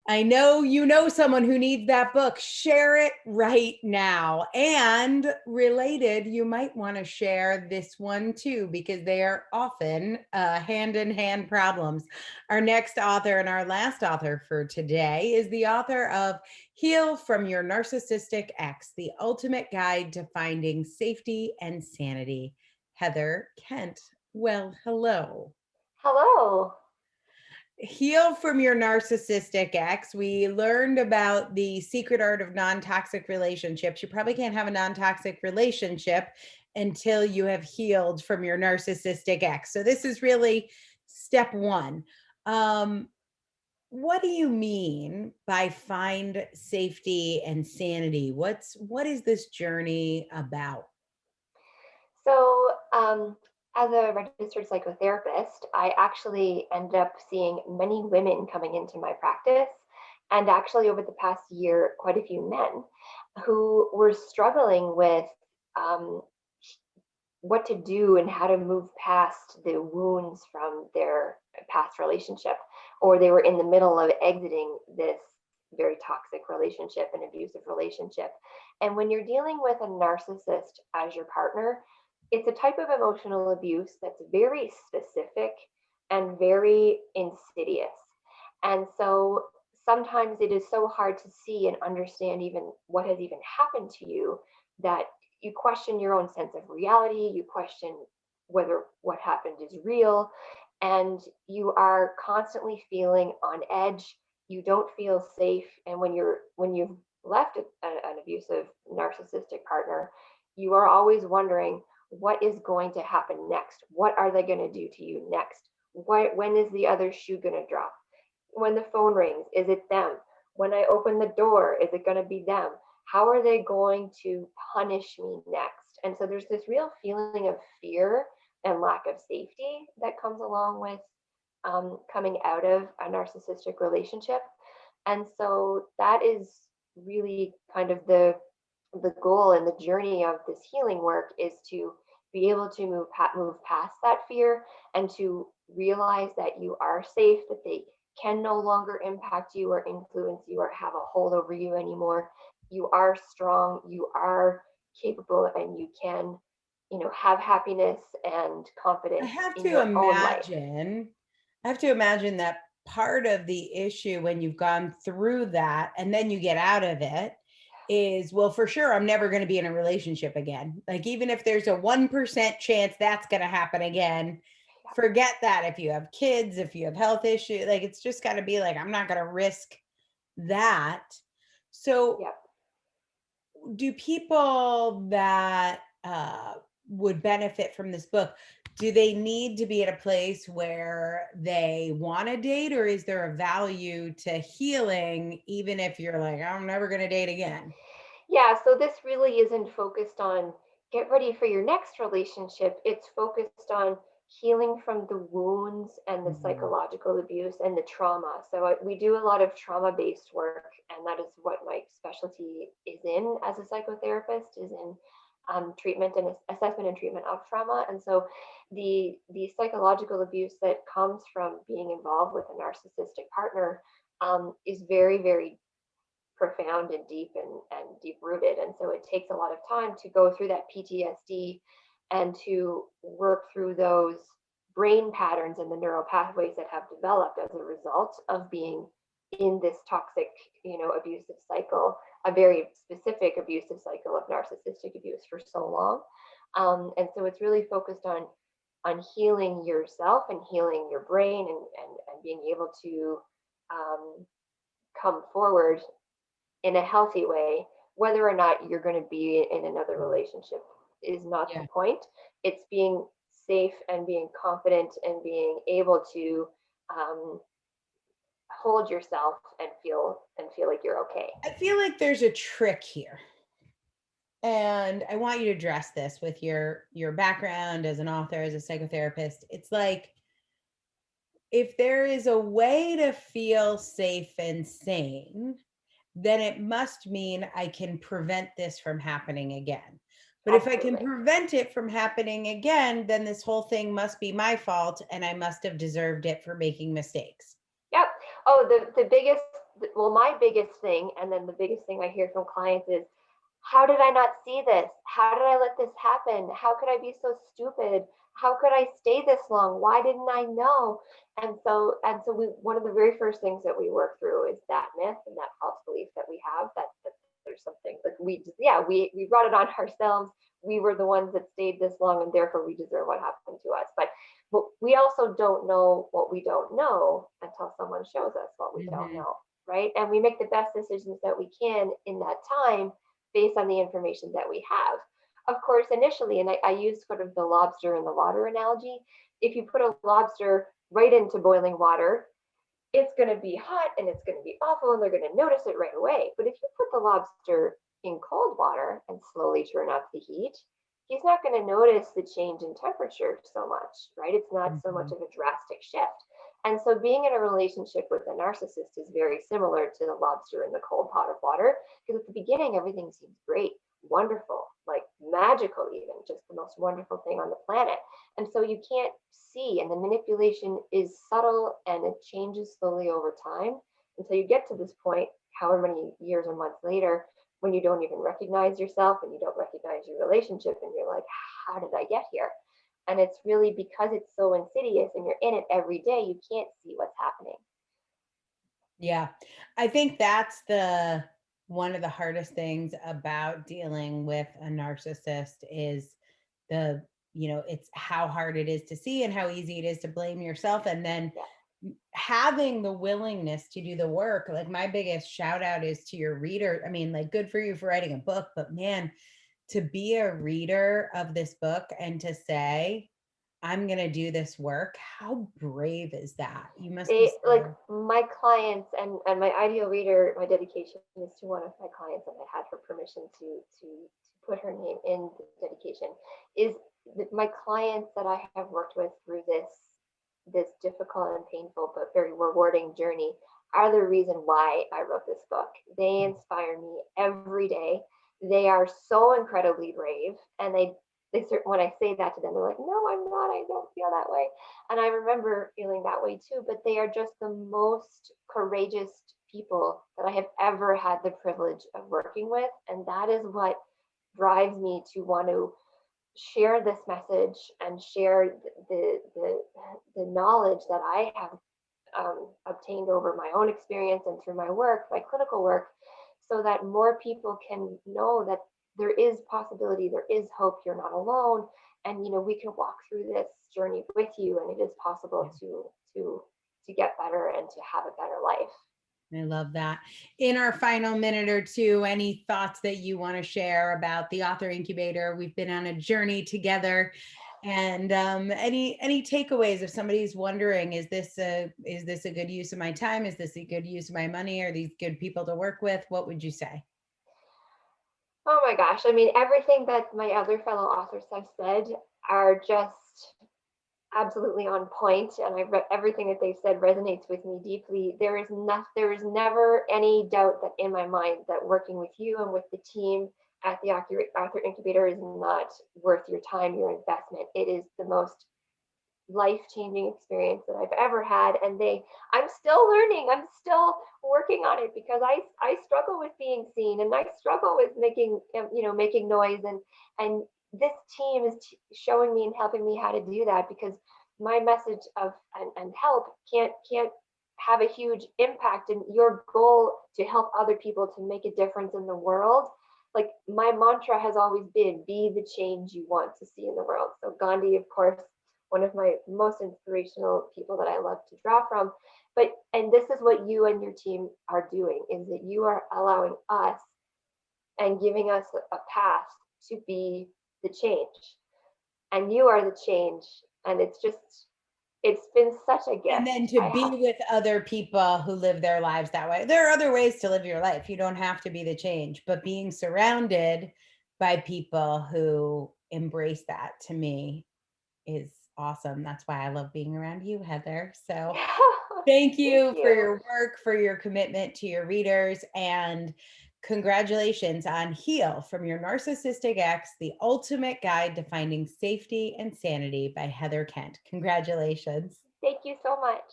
I know you know someone who needs that book. Share it right now. And related, you might want to share this one too, because they are often hand in hand problems. Our next author and our last author for today is the author of Heal from Your Narcissistic Ex, the ultimate guide to finding safety and sanity. Heather Kent. Well, hello. Hello. Heal from Your Narcissistic Ex. We learned about the secret art of non-toxic relationships. You probably can't have a non-toxic relationship until you have healed from your narcissistic ex. So this is really step one. What do you mean by find safety and sanity? What is this journey about? So, as a registered psychotherapist, I actually ended up seeing many women coming into my practice, and actually over the past year, quite a few men who were struggling with um, what to do and how to move past the wounds from their past relationship, or they were in the middle of exiting this very toxic relationship, an abusive relationship. And when you're dealing with a narcissist as your partner, it's a type of emotional abuse that's very specific and very insidious. And so sometimes it is so hard to see and understand even what has even happened to you that you question your own sense of reality, you question whether what happened is real, and you are constantly feeling on edge. You don't feel safe, and when you've left an abusive narcissistic partner, you are always wondering what is going to happen next. What are they going to do to you next? When is the other shoe going to drop? When the phone rings, is it them? When I open the door, is it going to be them? How are they going to punish me next? And so there's this real feeling of fear and lack of safety that comes along with coming out of a narcissistic relationship. And so that is really kind of the goal and the journey of this healing work, is to be able to move past that fear and to realize that you are safe, that they can no longer impact you or influence you or have a hold over you anymore. You are strong, you are capable, and you can, have happiness and I confidence have in to your own life. imagine, I have to imagine that part of the issue when you've gone through that and then you get out of it is, well, for sure, I'm never going to be in a relationship again. Like, even if there's a 1% chance that's going to happen again, forget that. If you have kids, if you have health issues, like, it's just got to be like, I'm not going to risk that. So, Yep. do people that would benefit from this book, do they need to be at a place where they want to date, or is there a value to healing even if you're like, I'm never going to date again? Yeah, so this really isn't focused on get ready for your next relationship. It's focused on healing from the wounds and the Mhm. psychological abuse and the trauma. So we do a lot of trauma-based work, and that is what my specialty is in as a psychotherapist, is in treatment and assessment and treatment of trauma. And so the psychological abuse that comes from being involved with a narcissistic partner is very, very profound and deep rooted. And so it takes a lot of time to go through that PTSD and to work through those brain patterns and the neural pathways that have developed as a result of being in this toxic, abusive cycle, a very specific abusive cycle of narcissistic abuse for so long. And so it's really focused on healing yourself and healing your brain, and being able to um, come forward in a healthy way. Whether or not you're going to be in another relationship is not the Yeah. point. It's being safe and being confident and being able to um, hold yourself and feel like you're okay. I feel like there's a trick here. And I want you to address this with your background as an author, as a psychotherapist. It's like, if there is a way to feel safe and sane, then it must mean I can prevent this from happening again. But if I can Absolutely. prevent it from happening again, then this whole thing must be my fault and I must have deserved it for making mistakes. Yep. Oh, the biggest well, my biggest thing, and then the biggest thing I hear from clients is, how did I not see this? How did I let this happen? How could I be so stupid? How could I stay this long? Why didn't I know? And so we, one of the very first things that we work through is that myth and that false belief that we have, that there's something like we just, yeah, we brought it on ourselves. We were the ones that stayed this long, and therefore we deserve what happened to us. But we also don't know what we don't know until someone shows us what we don't Mhm. know, right? And we make the best decisions that we can in that time based on the information that we have. Of course, initially, and I use sort of the lobster in the water analogy, if you put a lobster right into boiling water, it's going to be hot and it's going to be awful and they're going to notice it right away. But if you put the lobster in cold water and slowly turn up the heat, he's not going to notice the change in temperature so much, right? It's not so much Mhm. of a drastic shift. And so being in a relationship with a narcissist is very similar to the lobster in the cold pot of water, because at the beginning, everything seems great, wonderful, like magical, even just the most wonderful thing on the planet. And so you can't see, and the manipulation is subtle and it changes slowly over time until you get to this point, however many years or months later, when you don't even recognize yourself and you don't recognize your relationship, and you're like, how did I get here? And it's really because it's so insidious and you're in it every day, you can't see what's happening. Yeah. I think that's the one of the hardest things about dealing with a narcissist is the, it's how hard it is to see and how easy it is to blame yourself. And then Yeah. having the willingness to do the work. Like my biggest shout out is to your reader. I mean, like good for you for writing a book, but man, to be a reader of this book and to say, I'm going to do this work. How brave is that? You must be They like so. my clients, and my ideal reader, my dedication is to one of my clients, and I had her permission to put her name in the dedication, is my clients that I have worked with through this difficult and painful but very rewarding journey are the reason why I wrote this book. They inspire me every day. They are so incredibly brave, and they when I say that to them, they're like, "No, I'm not. I don't feel that way." And I remember feeling that way too. But they are just the most courageous people that I have ever had the privilege of working with, and that is what drives me to want to share this message and share the knowledge that I have obtained over my own experience and through my work, my clinical work, so that more people can know that there is possibility, there is hope, you're not alone, and we can walk through this journey with you, and it is possible to get better and to have a better life. I love that. In our final minute or two, any thoughts that you want to share about the author incubator? We've been on a journey together, and any takeaways if somebody's wondering, is this a good use of my time? Is this a good use of my money? Are these good people to work with? What would you say? Oh my gosh, I mean, everything that my other fellow authors have said are just absolutely on point, and I read everything that they've said resonates with me deeply. There is never any doubt that in my mind that working with you and with the team at the author incubator is not worth your time, your investment. It is the most life-changing experience that I've ever had, and I'm still learning, I'm still working on it, because I struggle with being seen, and I struggle with making noise, and this team is showing me and helping me how to do that, because my message of and help can't have a huge impact, and your goal to help other people to make a difference in the world, like my mantra has always been, be the change you want to see in the world. So Gandhi, of course, one of my most inspirational people that I love to draw from. And this is what you and your team are doing, is that you are allowing us and giving us a path to be the change. And you are the change. And it's been such a And gift. then to I be have, with other people who live their lives that way. There are other ways to live your life. You don't have to be the change, but being surrounded by people who embrace that, to me, is awesome. That's why I love being around you, Heather. So thank thank you for you. your work, for your commitment to your readers, and congratulations on Heal from Your Narcissistic Ex, the ultimate guide to finding safety and sanity by Heather Kent. Congratulations. Thank you so much.